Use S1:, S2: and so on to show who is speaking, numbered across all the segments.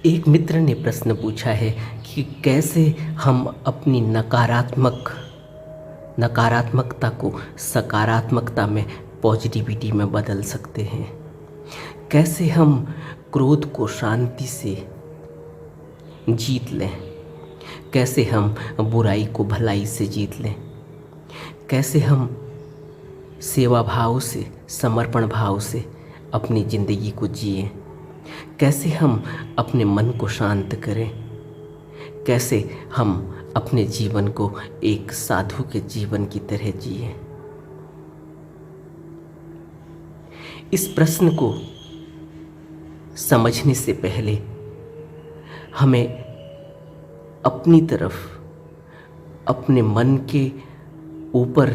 S1: एक मित्र ने प्रश्न पूछा है कि कैसे हम अपनी नकारात्मकता को सकारात्मकता में, पॉजिटिविटी में बदल सकते हैं। कैसे हम क्रोध को शांति से जीत लें। कैसे हम बुराई को भलाई से जीत लें। कैसे हम सेवा भाव से, समर्पण भाव से अपनी ज़िंदगी को जिएं। कैसे हम अपने मन को शांत करें। कैसे हम अपने जीवन को एक साधु के जीवन की तरह जिएं। इस प्रश्न को समझने से पहले हमें अपनी तरफ, अपने मन के ऊपर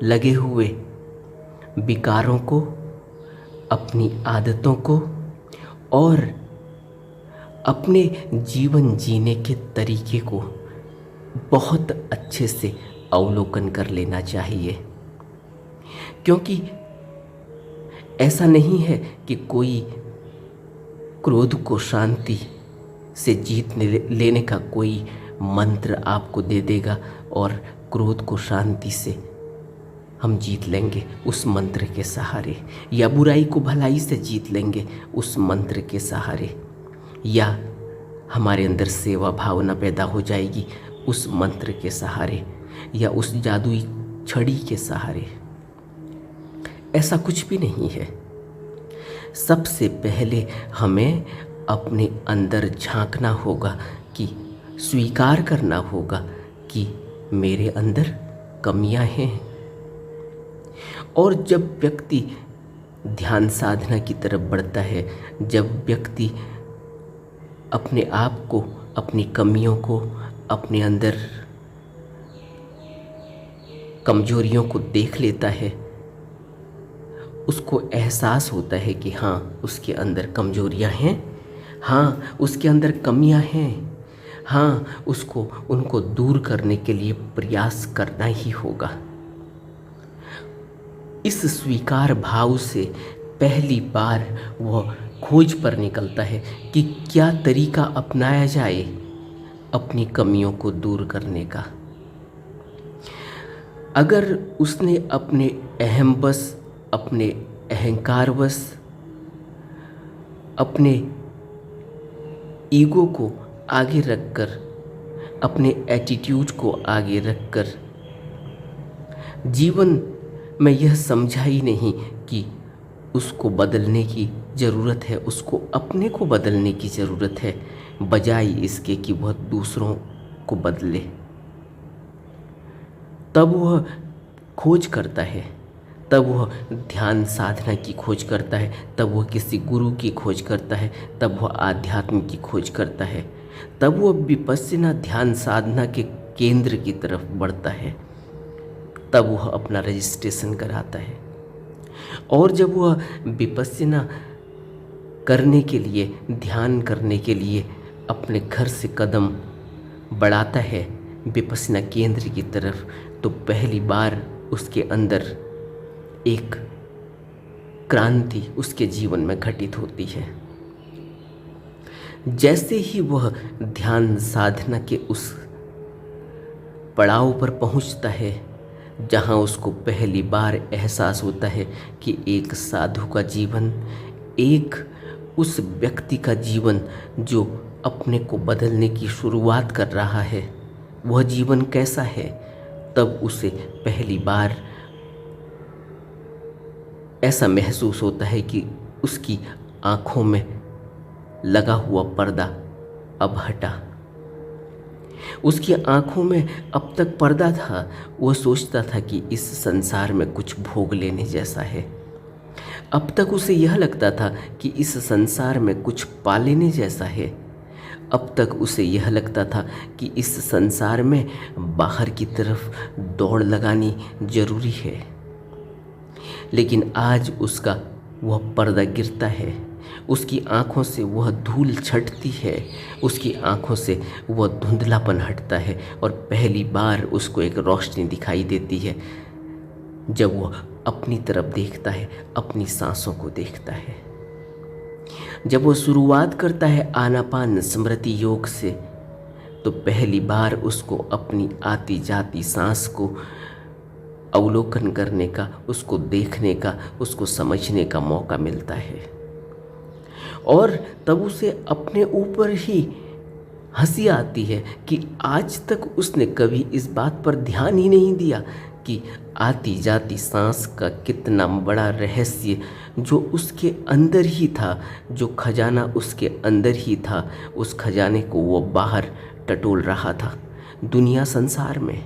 S1: लगे हुए विकारों को, अपनी आदतों को और अपने जीवन जीने के तरीके को बहुत अच्छे से अवलोकन कर लेना चाहिए। क्योंकि ऐसा नहीं है कि कोई क्रोध को शांति से लेने का कोई मंत्र आपको दे देगा और क्रोध को शांति से हम जीत लेंगे उस मंत्र के सहारे, या बुराई को भलाई से जीत लेंगे उस मंत्र के सहारे, या हमारे अंदर सेवा भावना पैदा हो जाएगी उस मंत्र के सहारे, या उस जादुई छड़ी के सहारे। ऐसा कुछ भी नहीं है। सबसे पहले हमें अपने अंदर झांकना होगा, कि स्वीकार करना होगा कि मेरे अंदर कमियां हैं। और जब व्यक्ति ध्यान साधना की तरफ बढ़ता है, जब व्यक्ति अपने आप को, अपनी कमियों को, अपने अंदर कमजोरियों को देख लेता है, उसको एहसास होता है कि हाँ, उसके अंदर कमजोरियां हैं, हाँ, उसके अंदर कमियां हैं, हाँ, उसको उनको दूर करने के लिए प्रयास करना ही होगा। इस स्वीकार भाव से पहली बार वह खोज पर निकलता है कि क्या तरीका अपनाया जाए अपनी कमियों को दूर करने का। अगर उसने अपने अहमवश, अपने अहंकारवश, अपने ईगो को आगे रखकर, अपने एटीट्यूड को आगे रखकर जीवन में यह समझा ही नहीं कि उसको बदलने की ज़रूरत है, उसको अपने को बदलने की ज़रूरत है, बजाय इसके कि वह दूसरों को बदले, तब वह खोज करता है, तब वह ध्यान साधना की खोज करता है, तब वह किसी गुरु की खोज करता है, तब वह आध्यात्म की खोज करता है, तब वह विपश्यना ध्यान साधना के केंद्र की तरफ बढ़ता है, तब वह अपना रजिस्ट्रेशन कराता है। और जब वह विपश्यना करने के लिए, ध्यान करने के लिए अपने घर से कदम बढ़ाता है विपश्यना केंद्र की तरफ, तो पहली बार उसके अंदर एक क्रांति उसके जीवन में घटित होती है। जैसे ही वह ध्यान साधना के उस पड़ाव पर पहुंचता है जहां उसको पहली बार एहसास होता है कि एक साधु का जीवन, एक उस व्यक्ति का जीवन जो अपने को बदलने की शुरुआत कर रहा है, वह जीवन कैसा है, तब उसे पहली बार ऐसा महसूस होता है कि उसकी आँखों में लगा हुआ पर्दा अब हटा। उसकी आँखों में अब तक पर्दा था, वह सोचता था कि इस संसार में कुछ भोग लेने जैसा है। अब तक उसे यह लगता था कि इस संसार में कुछ पा लेने जैसा है। अब तक उसे यह लगता था कि इस संसार में बाहर की तरफ दौड़ लगानी जरूरी है। लेकिन आज उसका वह पर्दा गिरता है, उसकी आँखों से वह धूल छटती है, उसकी आँखों से वह धुंधलापन हटता है और पहली बार उसको एक रोशनी दिखाई देती है जब वह अपनी तरफ देखता है, अपनी सांसों को देखता है। जब वो शुरुआत करता है आनापान स्मृति योग से, तो पहली बार उसको अपनी आती जाती सांस को अवलोकन करने का, उसको देखने का, उसको समझने का मौका मिलता है। और तब उसे अपने ऊपर ही हंसी आती है कि आज तक उसने कभी इस बात पर ध्यान ही नहीं दिया कि आती जाती सांस का कितना बड़ा रहस्य जो उसके अंदर ही था, जो खजाना उसके अंदर ही था, उस खजाने को वो बाहर टटोल रहा था दुनिया संसार में।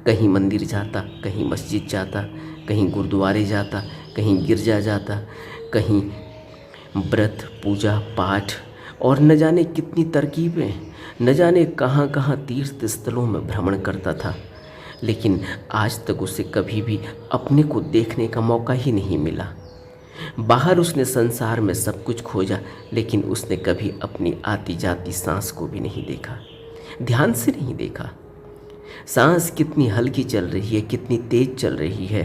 S1: कहीं मंदिर जाता, कहीं मस्जिद जाता, कहीं गुरुद्वारे जाता, कहीं गिरजा जाता, कहीं व्रत पूजा पाठ और न जाने कितनी तरकीबें, न जाने कहाँ कहाँ तीर्थ स्थलों में भ्रमण करता था। लेकिन आज तक उसे कभी भी अपने को देखने का मौका ही नहीं मिला। बाहर उसने संसार में सब कुछ खोजा, लेकिन उसने कभी अपनी आती जाती सांस को भी नहीं देखा, ध्यान से नहीं देखा। सांस कितनी हल्की चल रही है, कितनी तेज चल रही है,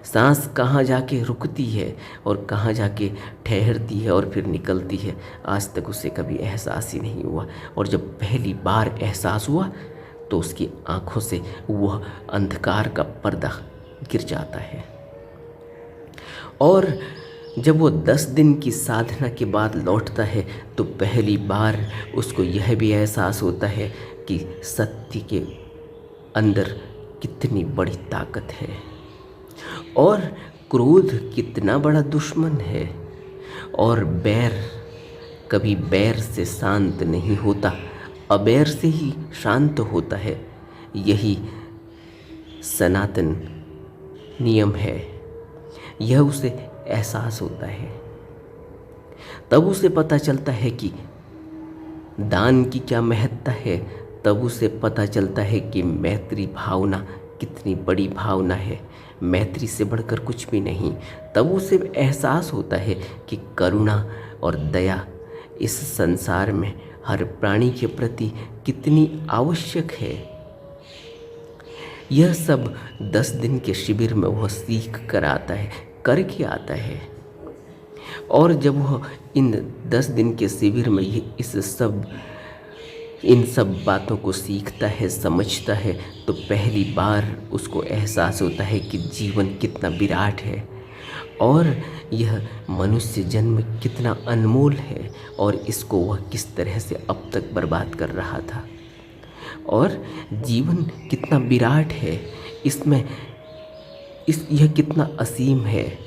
S1: सांस कहाँ जाके रुकती है और कहाँ जाके ठहरती है और फिर निकलती है, आज तक उसे कभी एहसास ही नहीं हुआ। और जब पहली बार एहसास हुआ तो उसकी आंखों से वह अंधकार का पर्दा गिर जाता है। और जब वो 10 दिन की साधना के बाद लौटता है तो पहली बार उसको यह भी एहसास होता है कि सत्य के अंदर कितनी बड़ी ताकत है और क्रोध कितना बड़ा दुश्मन है, और बैर कभी बैर से शांत नहीं होता, अबैर से ही शांत होता है। यही सनातन नियम है। यह उसे एहसास होता है। तब उसे पता चलता है कि दान की क्या महत्ता है। तब उसे पता चलता है कि मैत्री भावना कितनी बड़ी भावना है, मैत्री से बढ़कर कुछ भी नहीं। तब उसे एहसास होता है कि करुणा और दया इस संसार में हर प्राणी के प्रति कितनी आवश्यक है। यह सब 10 दिन के शिविर में वह सीख कर आता है, करके आता है। और जब वह इन 10 दिन के शिविर में इन सब बातों को सीखता है, समझता है, तो पहली बार उसको एहसास होता है कि जीवन कितना विराट है और यह मनुष्य जन्म कितना अनमोल है और इसको वह किस तरह से अब तक बर्बाद कर रहा था। और जीवन कितना विराट है, इसमें यह कितना असीम है,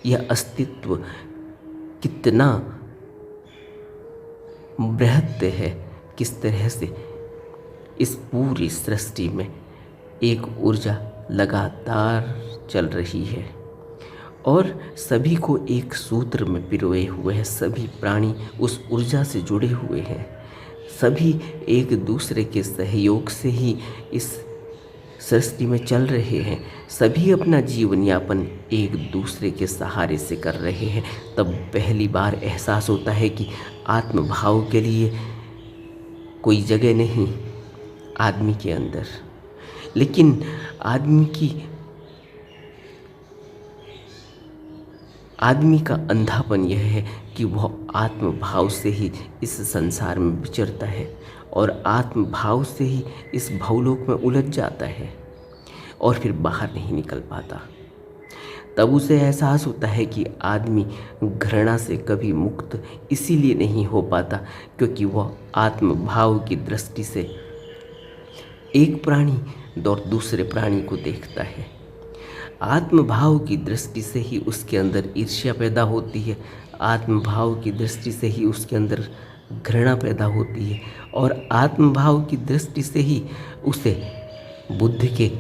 S1: यह अस्तित्व कितना बृहत है, किस तरह से इस पूरी सृष्टि में एक ऊर्जा लगातार चल रही है और सभी को एक सूत्र में पिरोए हुए हैं। सभी प्राणी उस ऊर्जा से जुड़े हुए हैं, सभी एक दूसरे के सहयोग से ही इस सृष्टि में चल रहे हैं, सभी अपना जीवन यापन एक दूसरे के सहारे से कर रहे हैं। तब पहली बार एहसास होता है कि आत्मभाव के लिए कोई जगह नहीं आदमी के अंदर, लेकिन आदमी का अंधापन यह है कि वह आत्मभाव से ही इस संसार में विचरता है और आत्मभाव से ही इस भवलोक में उलझ जाता है और फिर बाहर नहीं निकल पाता। तब उसे एहसास होता है कि आदमी घृणा से कभी मुक्त इसीलिए नहीं हो पाता क्योंकि वह आत्मभाव की दृष्टि से एक प्राणी और दूसरे प्राणी को देखता है। आत्मभाव की दृष्टि से ही उसके अंदर ईर्ष्या पैदा होती है, आत्मभाव की दृष्टि से ही उसके अंदर घृणा पैदा होती है और आत्मभाव की दृष्टि से ही उसे बुद्ध के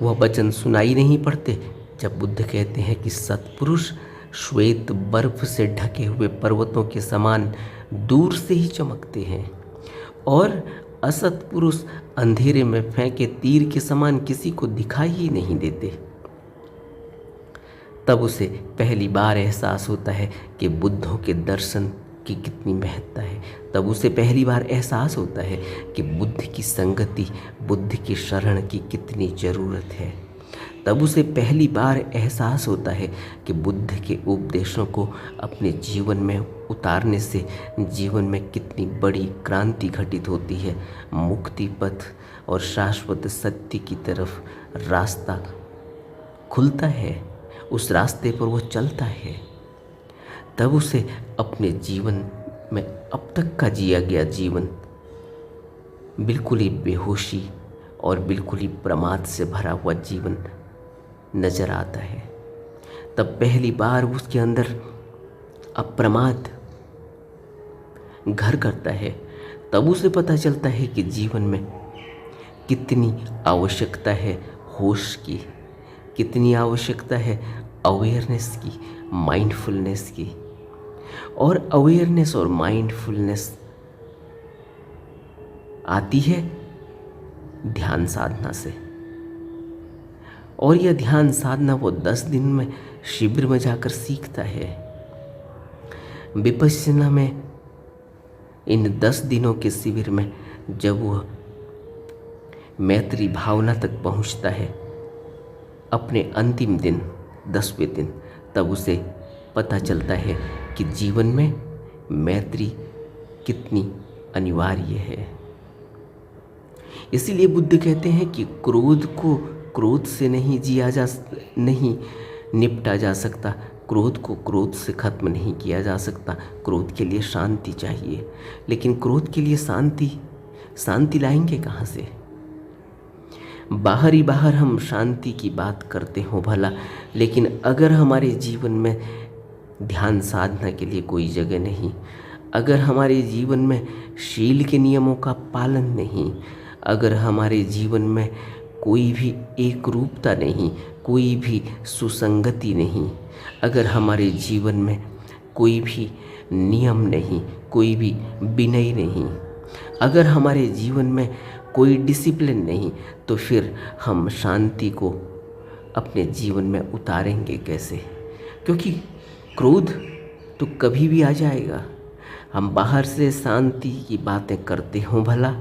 S1: वह वचन सुनाई नहीं पड़ते जब बुद्ध कहते हैं कि सत्पुरुष श्वेत बर्फ से ढके हुए पर्वतों के समान दूर से ही चमकते हैं और असत्पुरुष अंधेरे में फेंके तीर के समान किसी को दिखाई ही नहीं देते। तब उसे पहली बार एहसास होता है कि बुद्धों के दर्शन की कितनी महत्ता है। तब उसे पहली बार एहसास होता है कि बुद्ध की संगति, बुद्ध की शरण की कितनी ज़रूरत है। तब उसे पहली बार एहसास होता है कि बुद्ध के उपदेशों को अपने जीवन में उतारने से जीवन में कितनी बड़ी क्रांति घटित होती है। मुक्ति पथ और शाश्वत सत्य की तरफ रास्ता खुलता है, उस रास्ते पर वो चलता है। तब उसे अपने जीवन में अब तक का जिया गया जीवन बिल्कुल ही बेहोशी और बिल्कुल ही प्रमाद से भरा हुआ जीवन नजर आता है। तब पहली बार उसके अंदर अप्रमाद घर करता है। तब उसे पता चलता है कि जीवन में कितनी आवश्यकता है होश की, कितनी आवश्यकता है अवेयरनेस की, माइंडफुलनेस की। और अवेयरनेस और माइंडफुलनेस आती है ध्यान साधना से। और यह ध्यान साधना वो 10 दिन में शिविर में जाकर सीखता है। विपश्यना में इन 10 दिनों के शिविर में जब वह मैत्री भावना तक पहुंचता है अपने अंतिम दिन 10वें दिन, तब उसे पता चलता है कि जीवन में मैत्री कितनी अनिवार्य है। इसीलिए बुद्ध कहते हैं कि क्रोध को क्रोध से नहीं निपटा जा सकता, क्रोध को क्रोध से ख़त्म नहीं किया जा सकता। क्रोध के लिए शांति चाहिए, लेकिन क्रोध के लिए शांति लाएंगे कहाँ से? बाहर ही बाहर हम शांति की बात करते हो भला, लेकिन अगर हमारे जीवन में ध्यान साधना के लिए कोई जगह नहीं, अगर हमारे जीवन में शील के नियमों का पालन नहीं, अगर हमारे जीवन में कोई भी एक रूपता नहीं, कोई भी सुसंगति नहीं, अगर हमारे जीवन में कोई भी नियम नहीं, कोई भी विनय नहीं, अगर हमारे जीवन में कोई डिसिप्लिन नहीं, तो फिर हम शांति को अपने जीवन में उतारेंगे कैसे? क्योंकि क्रोध तो कभी भी आ जाएगा। हम बाहर से शांति की बातें करते हों भला,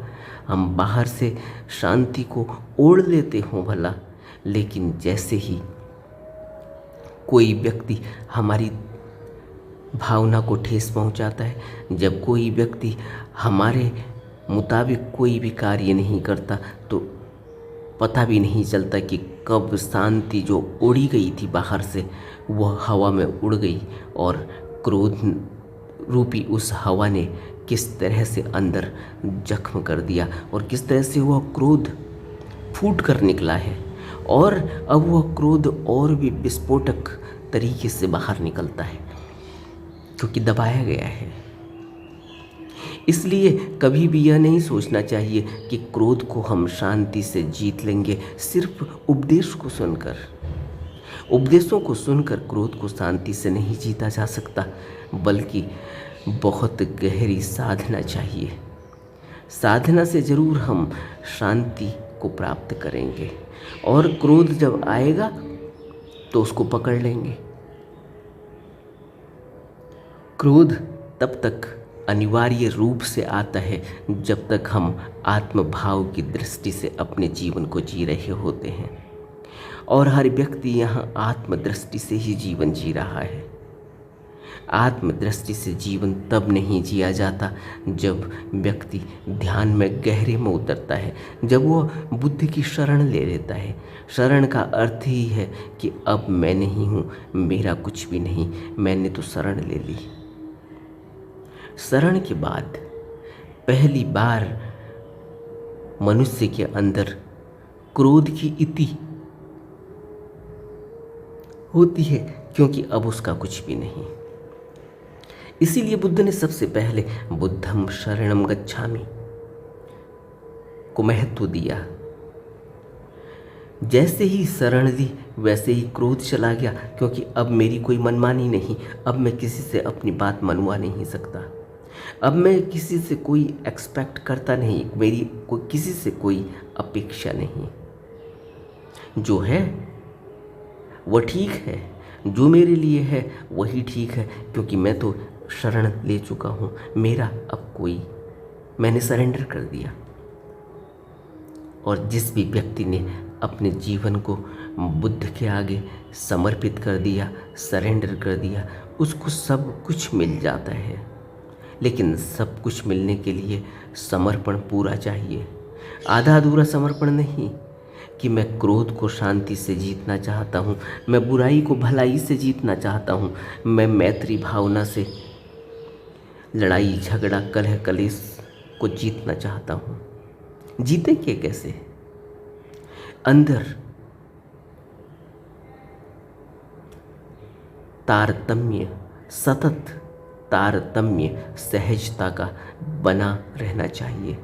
S1: हम बाहर से शांति को ओढ़ लेते हों भला, लेकिन जैसे ही कोई व्यक्ति हमारी भावना को ठेस पहुंचाता है, जब कोई व्यक्ति हमारे मुताबिक कोई भी कार्य नहीं करता, तो पता भी नहीं चलता कि कब शांति जो उड़ी गई थी बाहर से वह हवा में उड़ गई, और क्रोध रूपी उस हवा ने किस तरह से अंदर जख्म कर दिया और किस तरह से वह क्रोध फूट कर निकला है। और अब वह क्रोध और भी विस्फोटक तरीके से बाहर निकलता है क्योंकि दबाया गया है। इसलिए कभी भी यह नहीं सोचना चाहिए कि क्रोध को हम शांति से जीत लेंगे सिर्फ उपदेश को सुनकर। उपदेशों को सुनकर क्रोध को शांति से नहीं जीता जा सकता, बल्कि बहुत गहरी साधना चाहिए। साधना से ज़रूर हम शांति को प्राप्त करेंगे, और क्रोध जब आएगा तो उसको पकड़ लेंगे। क्रोध तब तक अनिवार्य रूप से आता है जब तक हम आत्मभाव की दृष्टि से अपने जीवन को जी रहे होते हैं, और हर व्यक्ति यहाँ आत्मदृष्टि से ही जीवन जी रहा है। आत्मदृष्टि से जीवन तब नहीं जिया जाता जब व्यक्ति ध्यान में गहरे में उतरता है, जब वह बुद्ध की शरण ले लेता है। शरण का अर्थ ही है कि अब मैं नहीं हूँ, मेरा कुछ भी नहीं, मैंने तो शरण ले ली। शरण के बाद पहली बार मनुष्य के अंदर क्रोध की इति होती है, क्योंकि अब उसका कुछ भी नहीं। इसीलिए बुद्ध ने सबसे पहले बुद्धम शरणम गच्छामि को महत्व दिया। जैसे ही शरण दी वैसे ही क्रोध चला गया, क्योंकि अब मेरी कोई मनमानी नहीं, अब मैं किसी से अपनी बात मनवा नहीं सकता, अब मैं किसी से कोई एक्सपेक्ट करता नहीं, मेरी किसी से कोई अपेक्षा नहीं। जो है वह ठीक है, जो मेरे लिए है वही ठीक है, क्योंकि मैं तो शरण ले चुका हूँ, मेरा अब मैंने सरेंडर कर दिया। और जिस भी व्यक्ति ने अपने जीवन को बुद्ध के आगे समर्पित कर दिया, सरेंडर कर दिया, उसको सब कुछ मिल जाता है। लेकिन सब कुछ मिलने के लिए समर्पण पूरा चाहिए, आधा अधूरा समर्पण नहीं कि मैं क्रोध को शांति से जीतना चाहता हूँ, मैं बुराई को भलाई से जीतना चाहता हूँ, मैं मैत्री भावना से लड़ाई झगड़ा कलह कलेश को जीतना चाहता हूँ। जीतेंगे कैसे? अंदर तारतम्य, सतत तारतम्य सहजता का बना रहना चाहिए।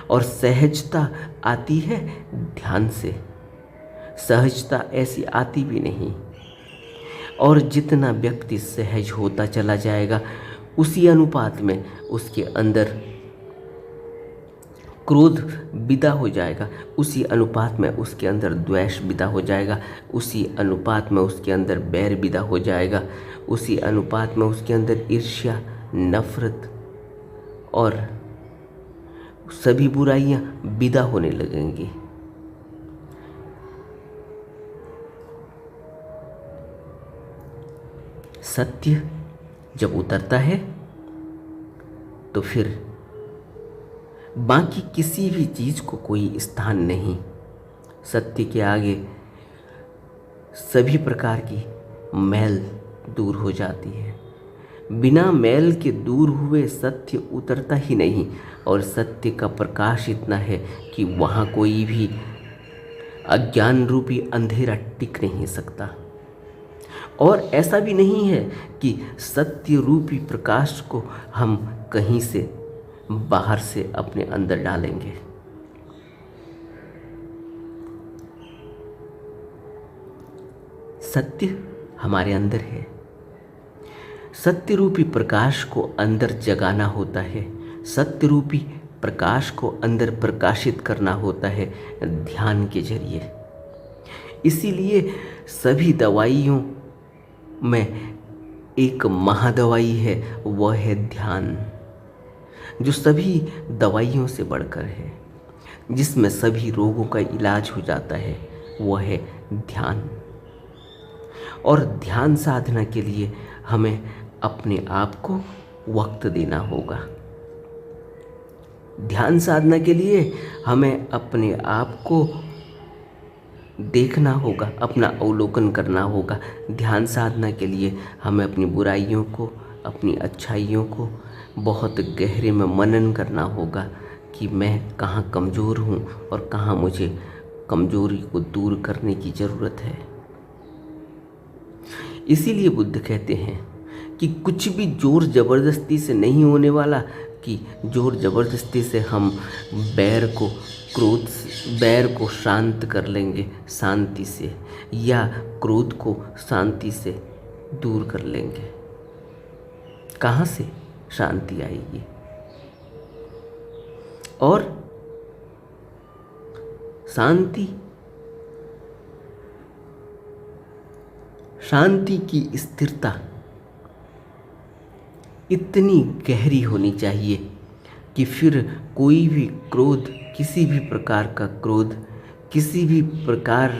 S1: और सहजता आती है ध्यान से, सहजता ऐसी आती भी नहीं। और जितना व्यक्ति सहज होता चला जाएगा, उसी अनुपात में उसके अंदर क्रोध विदा हो जाएगा, उसी अनुपात में उसके अंदर द्वेष विदा हो जाएगा, उसी अनुपात में उसके अंदर बैर विदा हो जाएगा, उसी अनुपात में उसके अंदर ईर्ष्या, नफरत और सभी बुराइयां विदा होने लगेंगी। सत्य जब उतरता है तो फिर बाकी किसी भी चीज को कोई स्थान नहीं। सत्य के आगे सभी प्रकार की मैल दूर हो जाती है। बिना मैल के दूर हुए सत्य उतरता ही नहीं। और सत्य का प्रकाश इतना है कि वहाँ कोई भी अज्ञान रूपी अंधेरा टिक नहीं सकता। और ऐसा भी नहीं है कि सत्य रूपी प्रकाश को हम कहीं से बाहर से अपने अंदर डालेंगे। सत्य हमारे अंदर है। सत्य रूपी प्रकाश को अंदर जगाना होता है, सत्य रूपी प्रकाश को अंदर प्रकाशित करना होता है ध्यान के जरिए। इसीलिए सभी दवाइयों में एक महादवाई है, वह है ध्यान, जो सभी दवाइयों से बढ़कर है, जिसमें सभी रोगों का इलाज हो जाता है, वह है ध्यान। और ध्यान साधना के लिए हमें अपने आप को वक्त देना होगा। ध्यान साधना के लिए हमें अपने आप को देखना होगा, अपना अवलोकन करना होगा। ध्यान साधना के लिए हमें अपनी बुराइयों को, अपनी अच्छाइयों को बहुत गहरे में मनन करना होगा कि मैं कहाँ कमज़ोर हूँ और कहाँ मुझे कमज़ोरी को दूर करने की ज़रूरत है। इसीलिए बुद्ध कहते हैं कि कुछ भी जोर ज़बरदस्ती से नहीं होने वाला, कि जोर ज़बरदस्ती से हम बैर को शांत कर लेंगे शांति से, या क्रोध को शांति से दूर कर लेंगे। कहाँ से शांति आएगी? और शांति की स्थिरता इतनी गहरी होनी चाहिए कि फिर कोई भी क्रोध, किसी भी प्रकार का क्रोध, किसी भी प्रकार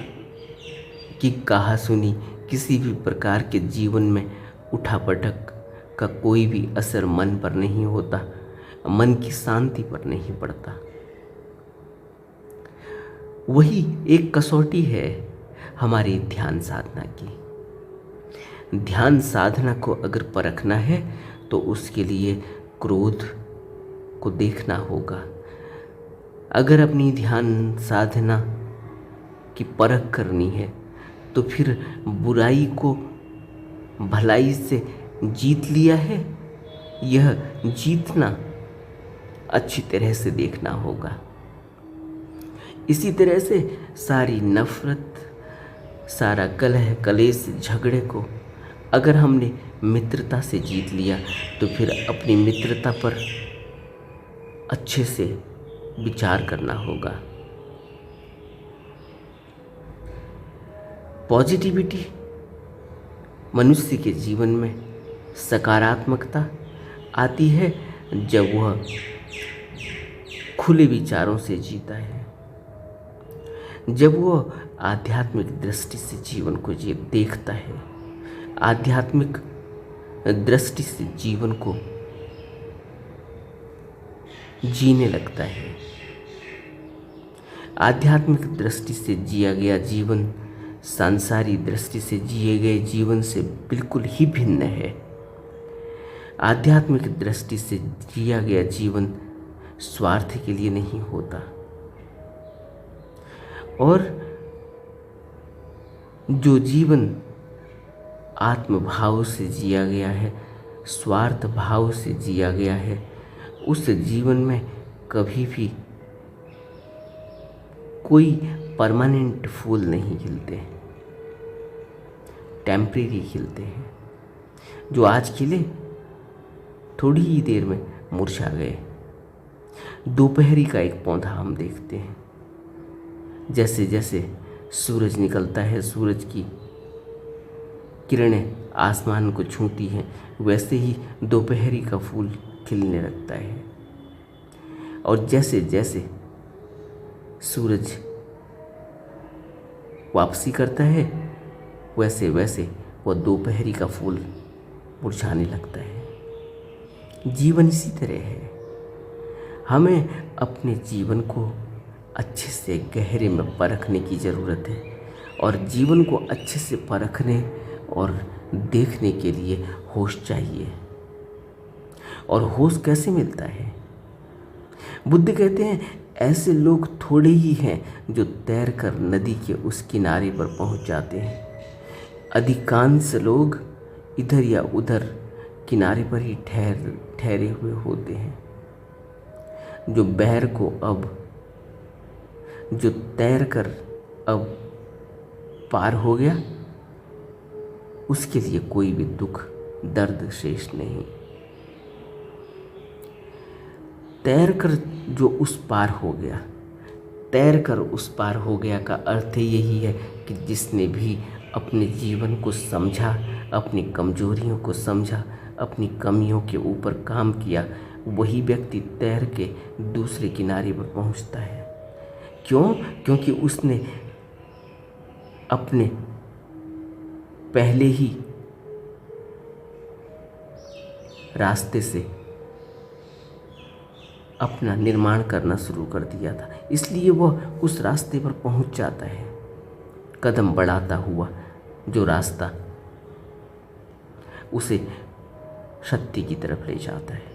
S1: की कहासुनी, किसी भी प्रकार के जीवन में उठापटक का कोई भी असर मन पर नहीं होता, मन की शांति पर नहीं पड़ता। वही एक कसौटी है हमारी ध्यान साधना की। ध्यान साधना को अगर परखना है तो उसके लिए क्रोध को देखना होगा। अगर अपनी ध्यान साधना की परख करनी है तो फिर बुराई को भलाई से जीत लिया है, यह जीतना अच्छी तरह से देखना होगा। इसी तरह से सारी नफरत, सारा कलह कलेश झगड़े को अगर हमने मित्रता से जीत लिया तो फिर अपनी मित्रता पर अच्छे से विचार करना होगा। पॉजिटिविटी मनुष्य के जीवन में सकारात्मकता आती है जब वह खुले विचारों से जीता है, जब वो आध्यात्मिक दृष्टि से जीवन को देखता है, आध्यात्मिक दृष्टि से जीवन को जीने लगता है। आध्यात्मिक दृष्टि से जिया गया जीवन सांसारिक दृष्टि से जिए गए जीवन से बिल्कुल ही भिन्न है। आध्यात्मिक दृष्टि से जिया गया जीवन स्वार्थ के लिए नहीं होता, और जो जीवन आत्मभाव से जिया गया है, स्वार्थ भाव से जिया गया है, उस जीवन में कभी भी कोई परमानेंट फूल नहीं खिलते, टेम्परेरी खिलते हैं, जो आज खिले थोड़ी ही देर में मुरझा गए। दोपहरी का एक पौधा हम देखते हैं, जैसे जैसे सूरज निकलता है, सूरज की किरणें आसमान को छूती हैं, वैसे ही दोपहरी का फूल खिलने लगता है। और जैसे जैसे सूरज वापसी करता है, वैसे वैसे वह दोपहरी का फूल मुरझाने लगता है। जीवन इसी तरह है। हमें अपने जीवन को अच्छे से गहरे में परखने की ज़रूरत है, और जीवन को अच्छे से परखने और देखने के लिए होश चाहिए। और होश कैसे मिलता है? बुद्ध कहते हैं ऐसे लोग थोड़े ही हैं जो तैरकर नदी के उस किनारे पर पहुंच जाते हैं। अधिकांश लोग इधर या उधर किनारे पर ही ठहरे हुए होते हैं। जो बहर को जो तैरकर अब पार हो गया, उसके लिए कोई भी दुख दर्द शेष नहीं। तैरकर जो उस पार हो गया, तैरकर उस पार हो गया का अर्थ यही है कि जिसने भी अपने जीवन को समझा, अपनी कमजोरियों को समझा, अपनी कमियों के ऊपर काम किया, वही व्यक्ति तैर के दूसरे किनारे पर पहुंचता है। क्यों? क्योंकि उसने अपने पहले ही रास्ते से अपना निर्माण करना शुरू कर दिया था, इसलिए वह उस रास्ते पर पहुंच जाता है, कदम बढ़ाता हुआ। जो रास्ता उसे सत्य की तरफ ले जाता है,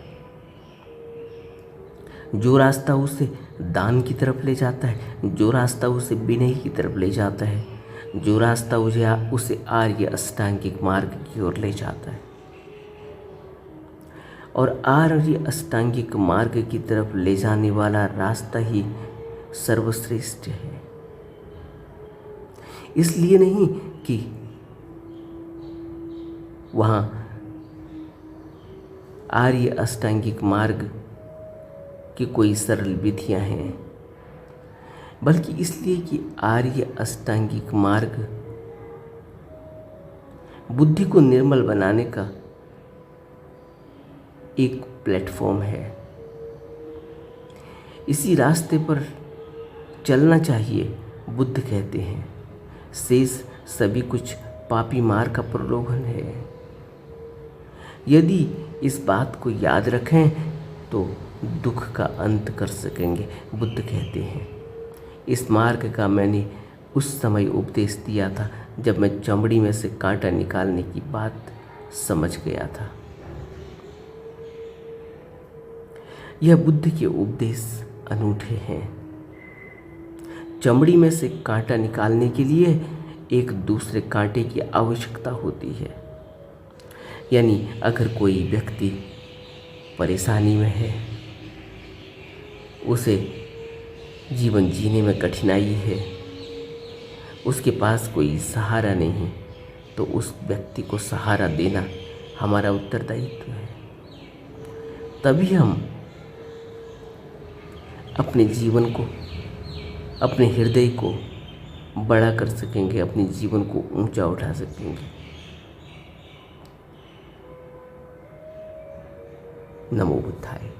S1: जो रास्ता उसे दान की तरफ ले जाता है, जो रास्ता उसे विनय की तरफ ले जाता है, जो रास्ता उसे आर्य अष्टांगिक मार्ग की ओर ले जाता है। और आर्य अष्टांगिक मार्ग की तरफ ले जाने वाला रास्ता ही सर्वश्रेष्ठ है। इसलिए नहीं कि वहाँ आर्य अष्टांगिक मार्ग की कोई सरल विधियां हैं, बल्कि इसलिए कि आर्य अष्टांगिक मार्ग बुद्धि को निर्मल बनाने का एक प्लेटफॉर्म है। इसी रास्ते पर चलना चाहिए, बुद्ध कहते हैं। शेष सभी कुछ पापी मार्ग का प्रलोभन है। यदि इस बात को याद रखें तो दुख का अंत कर सकेंगे, बुद्ध कहते हैं। इस मार्ग का मैंने उस समय उपदेश दिया था जब मैं चमड़ी में से कांटा निकालने की बात समझ गया था। यह बुद्ध के उपदेश अनूठे हैं। चमड़ी में से कांटा निकालने के लिए एक दूसरे कांटे की आवश्यकता होती है। यानी अगर कोई व्यक्ति परेशानी में है, उसे जीवन जीने में कठिनाई है, उसके पास कोई सहारा नहीं, तो उस व्यक्ति को सहारा देना हमारा उत्तरदायित्व है। तभी हम अपने जीवन को, अपने हृदय को बड़ा कर सकेंगे, अपने जीवन को ऊंचा उठा सकेंगे। नमो बुद्धाय।